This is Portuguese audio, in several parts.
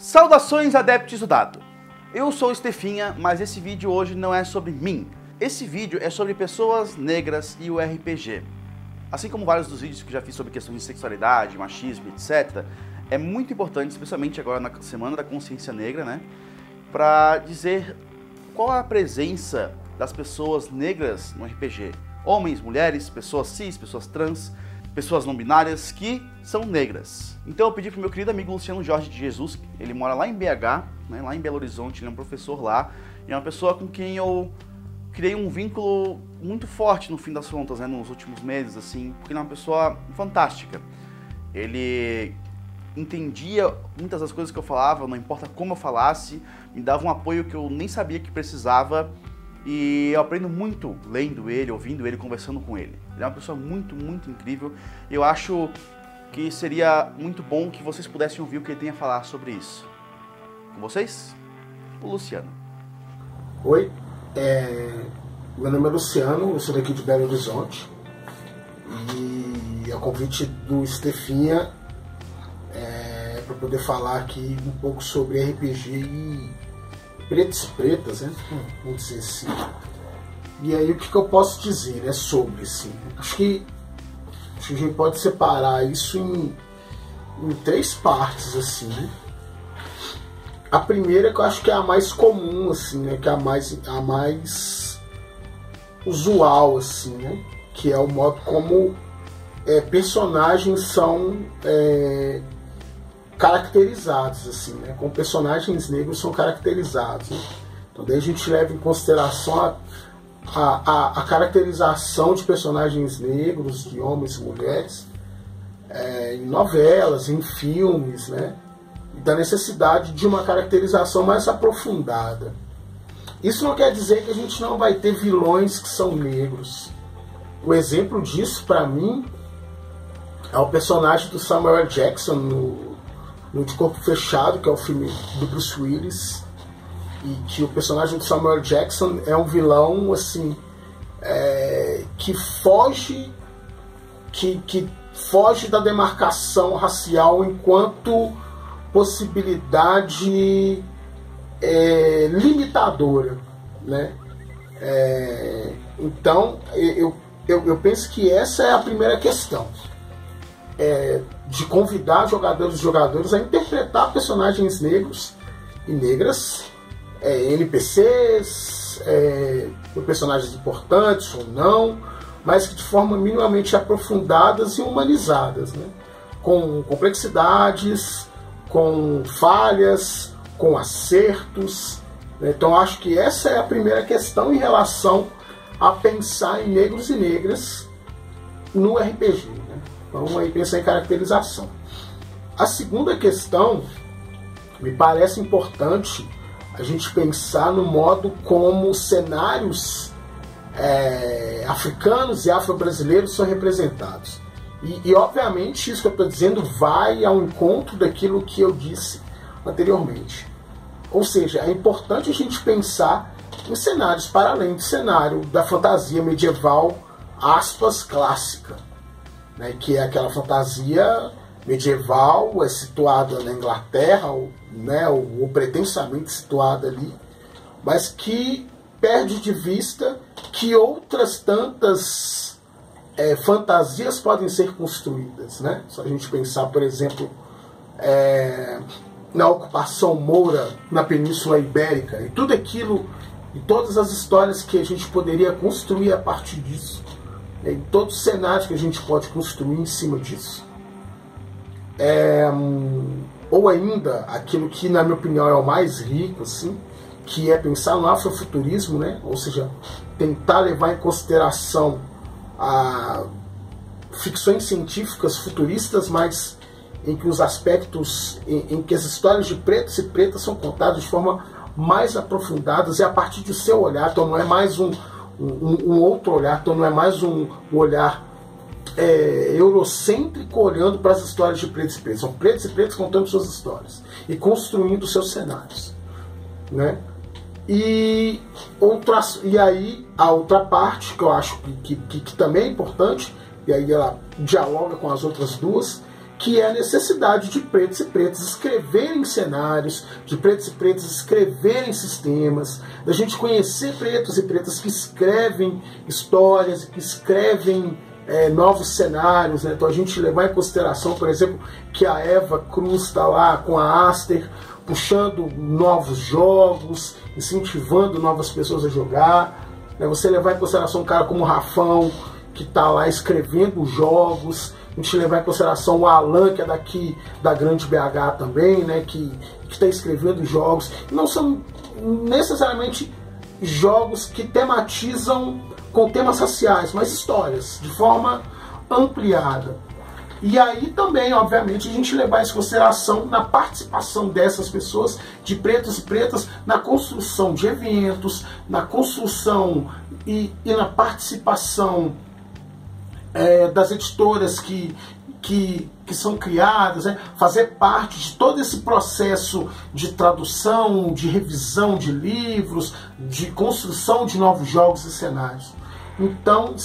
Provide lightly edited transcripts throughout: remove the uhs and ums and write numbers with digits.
Saudações, adeptos do dado! Eu sou o Stefinha, mas esse vídeo hoje não é sobre mim. Esse vídeo é sobre pessoas negras e o RPG. Assim como vários dos vídeos que já fiz sobre questões de sexualidade, machismo, etc., é muito importante, especialmente agora na Semana da Consciência Negra, né, para dizer qual é a presença das pessoas negras no RPG. Homens, mulheres, pessoas cis, pessoas trans, pessoas não binárias que são negras. Então eu pedi pro meu querido amigo Luciano Jorge de Jesus, ele mora lá em BH, né, lá em Belo Horizonte, ele é um professor lá, e é uma pessoa com quem eu criei um vínculo muito forte no fim das contas, né, nos últimos meses, assim, porque ele é uma pessoa fantástica. Ele entendia muitas das coisas que eu falava, não importa como eu falasse, me dava um apoio que eu nem sabia que precisava, e eu aprendo muito lendo ele, ouvindo ele, conversando com ele. Ele é uma pessoa muito, muito incrível, e eu acho que seria muito bom que vocês pudessem ouvir o que ele tem a falar sobre isso. Com vocês, o Luciano. Oi, meu nome é Luciano, eu sou daqui de Belo Horizonte, e a convite do Stefinha para poder falar aqui um pouco sobre RPG e pretos e pretas, né? Vamos dizer assim. E aí o que eu posso dizer, né, sobre, assim, acho que a gente pode separar isso em três partes, assim, né? A primeira que eu acho que é a mais comum, assim, né, que é a mais usual, assim, né, que é o modo como personagens são caracterizados, assim, né, como personagens negros são caracterizados, né? Então daí a gente leva em consideração a caracterização de personagens negros, de homens e mulheres, em novelas, em filmes, né? E da necessidade de uma caracterização mais aprofundada. Isso não quer dizer que a gente não vai ter vilões que são negros. O exemplo disso, para mim, é o personagem do Samuel Jackson no De Corpo Fechado, que é o filme do Bruce Willis, e que o personagem do Samuel Jackson é um vilão, assim, que foge da demarcação racial enquanto possibilidade limitadora, né? Então eu penso que essa é a primeira questão, de convidar jogadores e jogadoras a interpretar personagens negros e negras, NPCs, personagens importantes ou não, mas que de forma minimamente aprofundadas e humanizadas, né? Com complexidades, com falhas, com acertos, né? Então acho que essa é a primeira questão em relação a pensar em negros e negras no RPG, né? Então aí pensar em caracterização. A segunda questão, me parece importante a gente pensar no modo como cenários africanos e afro-brasileiros são representados. E obviamente isso que eu estou dizendo vai ao encontro daquilo que eu disse anteriormente. Ou seja, é importante a gente pensar em cenários para além do cenário da fantasia medieval, aspas, clássica, né, que é aquela fantasia medieval situada na Inglaterra, né, ou pretensamente situada ali, mas que perde de vista que outras tantas fantasias podem ser construídas, né? Se a gente pensar, por exemplo, na ocupação moura na Península Ibérica, e tudo aquilo, e todas as histórias que a gente poderia construir a partir disso, né, e todos os cenários que a gente pode construir em cima disso. Ou ainda, aquilo que na minha opinião é o mais rico, assim, que é pensar no afrofuturismo, né? Ou seja, tentar levar em consideração ficções científicas futuristas, mas em que os aspectos, em que as histórias de pretos e pretas são contadas de forma mais aprofundadas e a partir do seu olhar. Então não é mais um outro olhar, então não é mais um olhar eurocêntrico olhando para as histórias de pretos e pretas. São pretos e pretas contando suas histórias e construindo seus cenários, né? E aí a outra parte que eu acho que também é importante, e aí ela dialoga com as outras duas, que é a necessidade de pretos e pretas escreverem cenários, de pretos e pretas escreverem sistemas, da gente conhecer pretos e pretas que escrevem histórias, que escrevem novos cenários, né? Então a gente levar em consideração, por exemplo, que a Eva Cruz está lá com a Aster, puxando novos jogos, incentivando novas pessoas a jogar, né? Você levar em consideração um cara como o Rafão, que está lá escrevendo jogos, a gente levar em consideração o Alan, que é daqui da Grande BH também, né? que está escrevendo jogos, não são necessariamente jogos que tematizam com temas raciais, mas histórias, de forma ampliada. E aí também, obviamente, a gente levar isso em consideração na participação dessas pessoas, de pretos e pretas, na construção de eventos, na construção e na participação das editoras que são criadas, né? Fazer parte de todo esse processo de tradução, de revisão de livros, de construção de novos jogos e cenários. Então,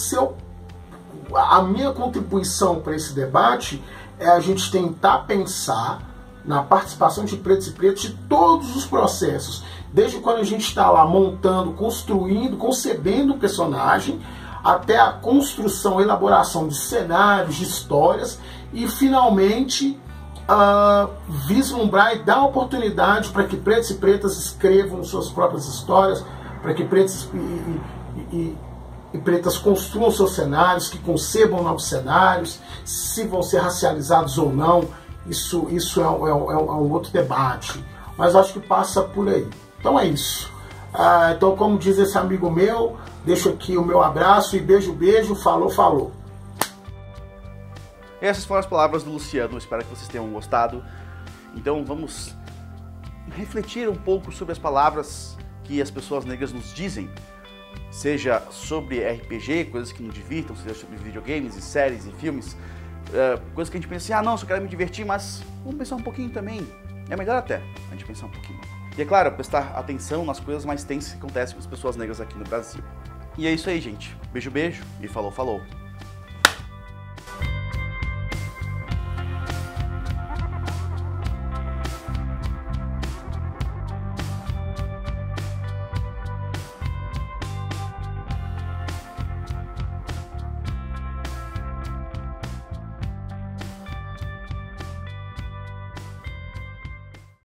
a minha contribuição para esse debate é a gente tentar pensar na participação de pretos e pretas de todos os processos, desde quando a gente está lá montando, construindo, concebendo o personagem, até a construção, elaboração de cenários, de histórias, e finalmente vislumbrar e dar oportunidade para que pretos e pretas escrevam suas próprias histórias, para que pretos e pretas construam seus cenários, que concebam novos cenários, se vão ser racializados ou não, isso é um outro debate, mas acho que passa por aí. Então é isso. Então, como diz esse amigo meu, deixo aqui o meu abraço e beijo, beijo, falou, falou. Essas foram as palavras do Luciano, espero que vocês tenham gostado. Então vamos refletir um pouco sobre as palavras que as pessoas negras nos dizem, seja sobre RPG, coisas que nos divirtam, seja sobre videogames e séries e filmes, coisas que a gente pensa assim, não, só quero me divertir, mas vamos pensar um pouquinho também. É melhor até a gente pensar um pouquinho. E é claro, prestar atenção nas coisas mais tensas que acontecem com as pessoas negras aqui no Brasil. E é isso aí, gente. Beijo, beijo e falou, falou.